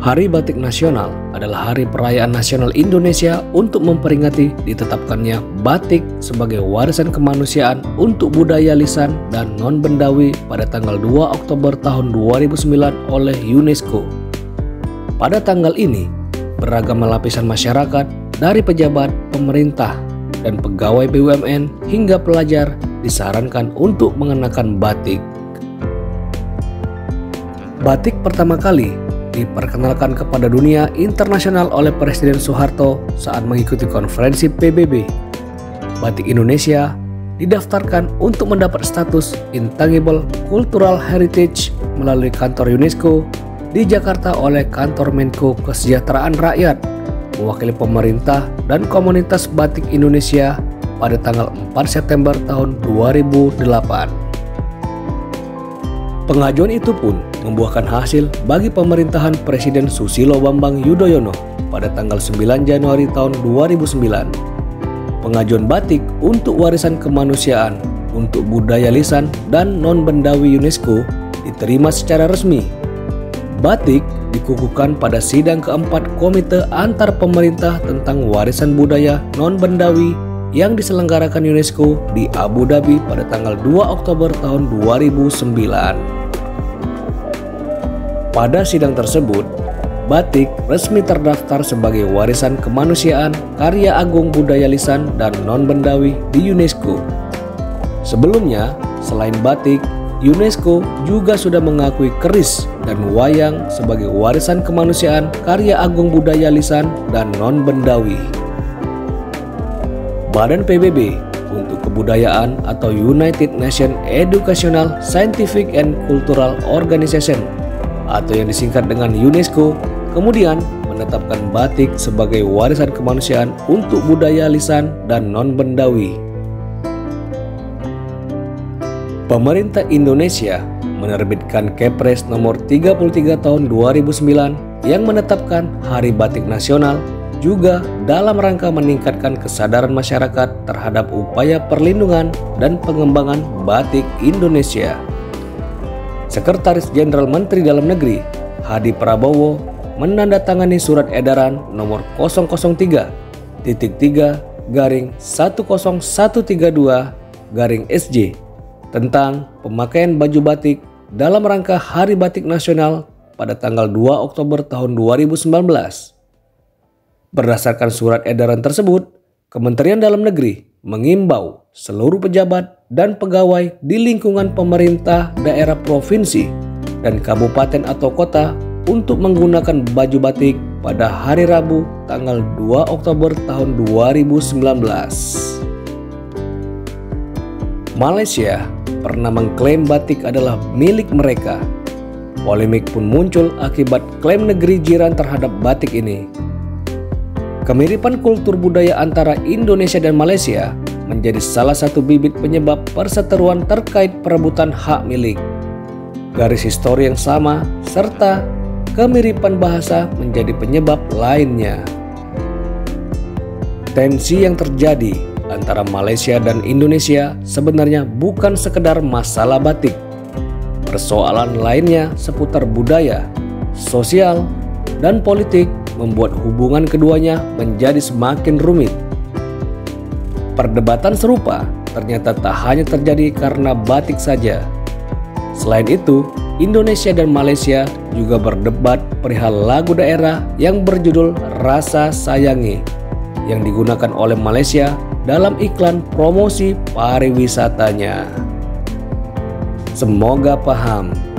Hari Batik Nasional adalah hari perayaan nasional Indonesia untuk memperingati ditetapkannya batik sebagai warisan kemanusiaan untuk budaya lisan dan non-bendawi pada tanggal 2 Oktober tahun 2009 oleh UNESCO. Pada tanggal ini, beragam lapisan masyarakat dari pejabat, pemerintah, dan pegawai BUMN hingga pelajar disarankan untuk mengenakan batik. Batik pertama kali diperkenalkan kepada dunia internasional oleh Presiden Soeharto saat mengikuti konferensi PBB. Batik Indonesia didaftarkan untuk mendapat status Intangible Cultural Heritage melalui kantor UNESCO di Jakarta oleh Kantor Menko Kesejahteraan Rakyat, mewakili pemerintah dan komunitas batik Indonesia pada tanggal 4 September tahun 2008. Pengajuan itu pun membuahkan hasil bagi pemerintahan Presiden Susilo Bambang Yudhoyono pada tanggal 9 Januari tahun 2009. Pengajuan batik untuk warisan kemanusiaan untuk budaya lisan dan non-bendawi UNESCO diterima secara resmi. Batik dikukuhkan pada sidang keempat Komite Antar Pemerintah tentang Warisan Budaya Non-Bendawi yang diselenggarakan UNESCO di Abu Dhabi pada tanggal 2 Oktober tahun 2009. Pada sidang tersebut, batik resmi terdaftar sebagai warisan kemanusiaan karya agung budaya lisan dan non-bendawi di UNESCO. Sebelumnya, selain batik, UNESCO juga sudah mengakui keris dan wayang sebagai warisan kemanusiaan karya agung budaya lisan dan non-bendawi. Badan PBB untuk Kebudayaan atau United Nations Educational, Scientific and Cultural Organization atau yang disingkat dengan UNESCO, kemudian menetapkan batik sebagai warisan kemanusiaan untuk budaya lisan dan non-bendawi. Pemerintah Indonesia menerbitkan Kepres nomor 33 tahun 2009 yang menetapkan Hari Batik Nasional juga dalam rangka meningkatkan kesadaran masyarakat terhadap upaya perlindungan dan pengembangan batik Indonesia. Sekretaris Jenderal Menteri Dalam Negeri Hadi Prabowo menandatangani surat edaran nomor 003-10132-SJ tentang pemakaian baju batik dalam rangka Hari Batik Nasional pada tanggal 2 Oktober tahun 2019. Berdasarkan surat edaran tersebut, Kementerian Dalam Negeri mengimbau seluruh pejabat dan pegawai di lingkungan pemerintah daerah provinsi dan kabupaten atau kota untuk menggunakan baju batik pada hari Rabu tanggal 2 Oktober tahun 2019. Malaysia pernah mengklaim batik adalah milik mereka. Polemik pun muncul akibat klaim negeri jiran terhadap batik ini. Kemiripan kultur budaya antara Indonesia dan Malaysia menjadi salah satu bibit penyebab perseteruan terkait perebutan hak milik. Garis histori yang sama serta kemiripan bahasa menjadi penyebab lainnya. Tensi yang terjadi antara Malaysia dan Indonesia sebenarnya bukan sekedar masalah batik. Persoalan lainnya seputar budaya, sosial, dan politik membuat hubungan keduanya menjadi semakin rumit. Perdebatan serupa ternyata tak hanya terjadi karena batik saja. Selain itu, Indonesia dan Malaysia juga berdebat perihal lagu daerah yang berjudul Rasa Sayangi yang digunakan oleh Malaysia dalam iklan promosi pariwisatanya. Semoga paham.